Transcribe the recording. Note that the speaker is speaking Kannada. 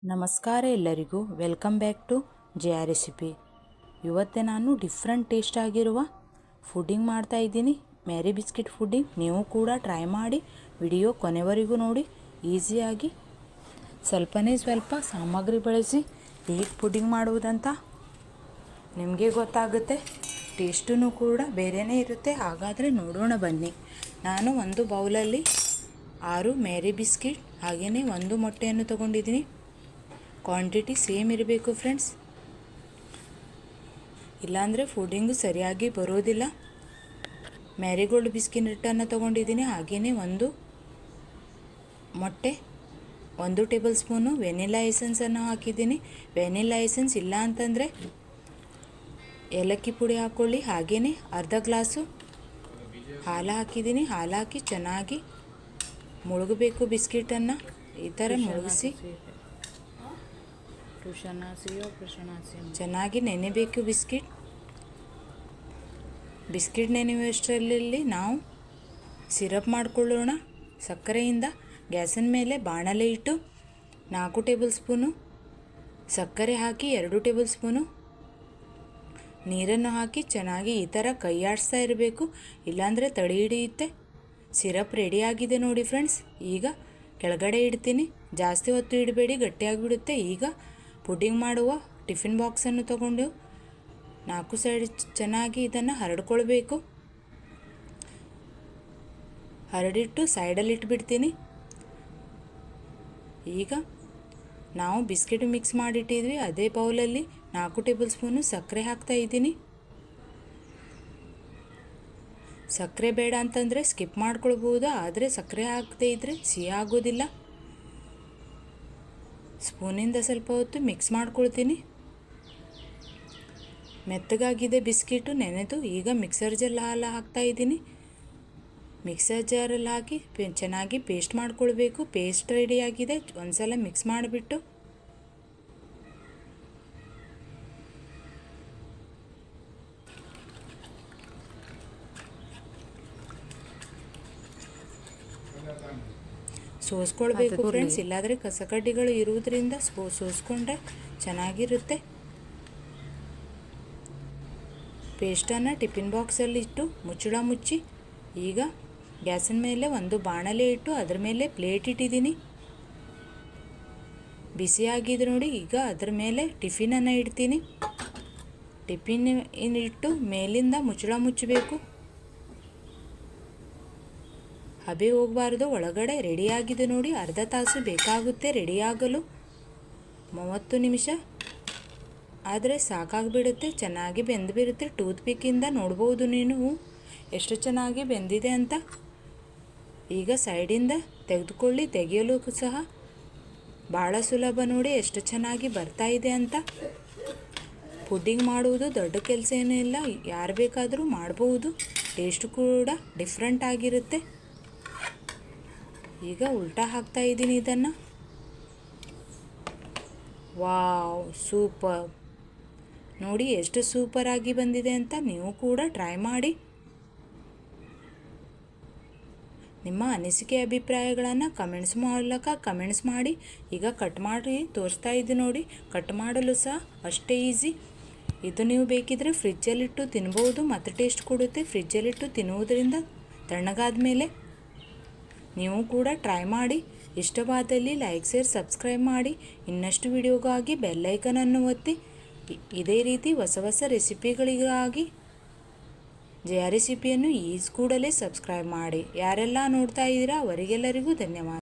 ನಮಸ್ಕಾರ ಎಲ್ಲರಿಗೂ, welcome back to JR recipe. ಇವತ್ತೇ ನಾನು ಡಿಫ್ರೆಂಟ್ ಟೇಸ್ಟ್ ಆಗಿರುವ ಫುಡ್ಡಿಂಗ್ ಮಾಡ್ತಾ ಇದ್ದೀನಿ, ಮ್ಯಾರಿ ಬಿಸ್ಕಿಟ್ ಫುಡ್ಡಿಂಗ್. ನೀವು ಕೂಡ ಟ್ರೈ ಮಾಡಿ, ವಿಡಿಯೋ ಕೊನೆವರೆಗೂ ನೋಡಿ. ಈಸಿಯಾಗಿ ಸ್ವಲ್ಪನೇ ಸ್ವಲ್ಪ ಸಾಮಗ್ರಿ ಬಳಸಿ ಹೇಗೆ ಫುಡ್ಡಿಂಗ್ ಮಾಡುವುದಂತ ನಿಮಗೆ ಗೊತ್ತಾಗುತ್ತೆ. ಟೇಸ್ಟೂ ಕೂಡ ಬೇರೆಯೇ ಇರುತ್ತೆ. ಹಾಗಾದರೆ ನೋಡೋಣ ಬನ್ನಿ. ನಾನು ಒಂದು ಬೌಲಲ್ಲಿ 6 ಮ್ಯಾರಿ ಬಿಸ್ಕಿಟ್ ಹಾಗೆಯೇ 1 ಮೊಟ್ಟೆಯನ್ನು ತಗೊಂಡಿದ್ದೀನಿ. ಕ್ವಾಂಟಿಟಿ ಸೇಮ್ ಇರಬೇಕು ಫ್ರೆಂಡ್ಸ್, ಇಲ್ಲಾಂದರೆ ಫುಡ್ಡಿಂಗು ಸರಿಯಾಗಿ ಬರೋದಿಲ್ಲ. ಮ್ಯಾರಿಗೋಲ್ಡ್ ಬಿಸ್ಕಿಟನ್ನು ತೊಗೊಂಡಿದ್ದೀನಿ. ಹಾಗೆಯೇ 1 ಮೊಟ್ಟೆ, 1 ಟೇಬಲ್ ಸ್ಪೂನು ವೆನಿಲಾ ಎಸೆನ್ಸನ್ನು ಹಾಕಿದ್ದೀನಿ. ವೆನಿಲಾ ಎಸೆನ್ಸ್ ಇಲ್ಲ ಅಂತಂದರೆ ಏಲಕ್ಕಿ ಪುಡಿ ಹಾಕ್ಕೊಳ್ಳಿ. ಹಾಗೆಯೇ ಅರ್ಧ ಗ್ಲಾಸು ಹಾಲು ಹಾಕಿದ್ದೀನಿ. ಹಾಲು ಹಾಕಿ ಚೆನ್ನಾಗಿ ಮುಳುಗಬೇಕು. ಬಿಸ್ಕಿಟನ್ನು ಈ ಥರ ಮುಳುಗಿಸಿ ಚೆನ್ನಾಗಿ ನೆನೆಬೇಕು. ಬಿಸ್ಕಿಟ್ ನೆನೆಯುವಷ್ಟರಲ್ಲಿ ನಾವು ಸಿರಪ್ ಮಾಡಿಕೊಳ್ಳೋಣ. ಸಕ್ಕರೆಯಿಂದ ಗ್ಯಾಸಿನ ಮೇಲೆ ಬಾಣಲೆ ಇಟ್ಟು 4 ಟೇಬಲ್ ಸ್ಪೂನು ಸಕ್ಕರೆ ಹಾಕಿ 2 ಟೇಬಲ್ ಸ್ಪೂನು ನೀರನ್ನು ಹಾಕಿ ಚೆನ್ನಾಗಿ ಈ ಥರ ಕೈ ಆಡಿಸ್ತಾ ಇರಬೇಕು, ಇಲ್ಲಾಂದರೆ ತಡಿ ಹಿಡಿಯುತ್ತೆ. ಸಿರಪ್ ರೆಡಿಯಾಗಿದೆ ನೋಡಿ ಫ್ರೆಂಡ್ಸ್. ಈಗ ಕೆಳಗಡೆ ಇಡ್ತೀನಿ. ಜಾಸ್ತಿ ಹೊತ್ತು ಇಡಬೇಡಿ, ಗಟ್ಟಿಯಾಗಿಬಿಡುತ್ತೆ. ಈಗ ಪುಡ್ಡಿಂಗ್ ಮಾಡುವ ಟಿಫಿನ್ ಬಾಕ್ಸನ್ನು ತಗೊಂಡು 4 ಸೈಡ್ ಚೆನ್ನಾಗಿ ಇದನ್ನು ಹರಡ್ಕೊಳ್ಬೇಕು. ಹರಡಿಟ್ಟು ಸೈಡಲ್ಲಿ ಇಟ್ಬಿಡ್ತೀನಿ. ಈಗ ನಾವು ಬಿಸ್ಕೆಟ್ ಮಿಕ್ಸ್ ಮಾಡಿಟ್ಟಿದ್ವಿ, ಅದೇ ಬೌಲಲ್ಲಿ 4 ಟೇಬಲ್ ಸ್ಪೂನು ಸಕ್ಕರೆ ಹಾಕ್ತಾ ಇದ್ದೀನಿ. ಸಕ್ಕರೆ ಬೇಡ ಅಂತಂದರೆ ಸ್ಕಿಪ್ ಮಾಡ್ಕೊಳ್ಬೋದು, ಆದರೆ ಸಕ್ಕರೆ ಹಾಕದೇ ಇದ್ದರೆ ಸಿಹಿ ಆಗೋದಿಲ್ಲ. ಸ್ಪೂನಿಂದ ಸ್ವಲ್ಪ ಹೊತ್ತು ಮಿಕ್ಸ್ ಮಾಡ್ಕೊಳ್ತೀನಿ. ಮೆತ್ತಗಾಗಿದೆ ಬಿಸ್ಕಿಟು ನೆನೆದು. ಈಗ ಮಿಕ್ಸರ್ ಜಾರ್ ಹಾಲು ಹಾಕ್ತಾ ಇದ್ದೀನಿ. ಮಿಕ್ಸರ್ ಜಾರಲ್ಲಿ ಹಾಕಿ ಚೆನ್ನಾಗಿ ಪೇಸ್ಟ್ ಮಾಡ್ಕೊಳ್ಬೇಕು. ಪೇಸ್ಟ್ ರೆಡಿಯಾಗಿದೆ. ಒಂದ್ಸಲ ಮಿಕ್ಸ್ ಮಾಡಿಬಿಟ್ಟು ಸೋಸ್ಕೊಳ್ಬೇಕು ಫ್ರೆಂಡ್ಸ್, ಇಲ್ಲಾದರೆ ಕಸಕಡ್ಡಿಗಳು ಇರುವುದರಿಂದ ಸೋಸ್ಕೊಂಡ್ರೆ ಚೆನ್ನಾಗಿರುತ್ತೆ. ಪೇಸ್ಟನ್ನು ಟಿಫಿನ್ ಬಾಕ್ಸಲ್ಲಿ ಇಟ್ಟು ಮುಚ್ಚಳ ಮುಚ್ಚಿ ಈಗ ಗ್ಯಾಸಿನ ಮೇಲೆ ಒಂದು ಬಾಣಲೆ ಇಟ್ಟು ಅದರ ಮೇಲೆ ಪ್ಲೇಟ್ ಇಟ್ಟಿದ್ದೀನಿ. ಬಿಸಿಯಾಗಿದೆ ನೋಡಿ. ಈಗ ಅದರ ಮೇಲೆ ಟಿಫಿನನ್ನು ಇಡ್ತೀನಿ. ಟಿಫಿನ್ ಇಟ್ಟು ಮೇಲಿಂದ ಮುಚ್ಚಳ ಮುಚ್ಚಬೇಕು. ಹಬೆ ಹೋಗಬಾರ್ದು ಒಳಗಡೆ. ರೆಡಿಯಾಗಿದೆ ನೋಡಿ. ಅರ್ಧ ತಾಸು ಬೇಕಾಗುತ್ತೆ ರೆಡಿಯಾಗಲು. 30 ನಿಮಿಷ ಆದರೆ ಸಾಕಾಗಿಬಿಡುತ್ತೆ. ಚೆನ್ನಾಗಿ ಬೆಂದುಬಿಡುತ್ತೆ. ಟೂತ್ ಪಿಕ್ಕಿಂದ ನೋಡ್ಬೋದು ನೀವು ಎಷ್ಟು ಚೆನ್ನಾಗಿ ಬೆಂದಿದೆ ಅಂತ. ಈಗ ಸೈಡಿಂದ ತೆಗೆದುಕೊಳ್ಳಿ. ತೆಗೆಯಲು ಸಹ ಭಾಳ ಸುಲಭ ನೋಡಿ ಎಷ್ಟು ಚೆನ್ನಾಗಿ ಬರ್ತಾ ಇದೆ ಅಂತ. ಪುಡ್ಡಿಂಗ್ ಮಾಡುವುದು ದೊಡ್ಡ ಕೆಲಸ ಏನೂ ಇಲ್ಲ, ಯಾರು ಬೇಕಾದರೂ ಮಾಡ್ಬೋದು. ಟೇಸ್ಟ್ ಕೂಡ ಡಿಫ್ರೆಂಟ್ ಆಗಿರುತ್ತೆ. ಈಗ ಉಲ್ಟಾ ಹಾಕ್ತಾ ಇದ್ದೀನಿ ಇದನ್ನು. ವಾವ್, ಸೂಪರ್ ನೋಡಿ ಎಷ್ಟು ಸೂಪರಾಗಿ ಬಂದಿದೆ ಅಂತ. ನೀವು ಕೂಡ ಟ್ರೈ ಮಾಡಿ. ನಿಮ್ಮ ಅನಿಸಿಕೆ ಅಭಿಪ್ರಾಯಗಳನ್ನು ಕಮೆಂಟ್ಸ್ ಮೂಲಕ ಕಮೆಂಟ್ಸ್ ಮಾಡಿ. ಈಗ ಕಟ್ ಮಾಡಿ ತೋರಿಸ್ತಾ ಇದ್ದೀನಿ ನೋಡಿ. ಕಟ್ ಮಾಡಲು ಸಹ ಅಷ್ಟೇ ಈಸಿ. ಇದು ನೀವು ಬೇಕಿದ್ರೆ ಫ್ರಿಜ್ಜಲ್ಲಿಟ್ಟು ತಿನ್ಬೋದು, ಮತ್ತು ಟೇಸ್ಟ್ ಕೊಡುತ್ತೆ. ಫ್ರಿಜ್ಜಲ್ಲಿಟ್ಟು ತಿನ್ನುವುದರಿಂದ ತಣ್ಣಗಾದ ಮೇಲೆ ನೀವು ಕೂಡ ಟ್ರೈ ಮಾಡಿ. ಇಷ್ಟವಾದಲ್ಲಿ ಲೈಕ್, ಶೇರ್, ಸಬ್ಸ್ಕ್ರೈಬ್ ಮಾಡಿ. ಇನ್ನಷ್ಟು ವಿಡಿಯೋಗಾಗಿ ಬೆಲ್ಲೈಕನನ್ನು ಒತ್ತಿ. ಇದೇ ರೀತಿ ಹೊಸ ಹೊಸ ರೆಸಿಪಿಗಳಿಗಾಗಿ ಜೆಆರ್ ರೆಸಿಪಿಯನ್ನು ಕೂಡಲೇ ಸಬ್ಸ್ಕ್ರೈಬ್ ಮಾಡಿ. ಯಾರೆಲ್ಲ ನೋಡ್ತಾ ಇದ್ದೀರಾ ಅವರಿಗೆಲ್ಲರಿಗೂ ಧನ್ಯವಾದ.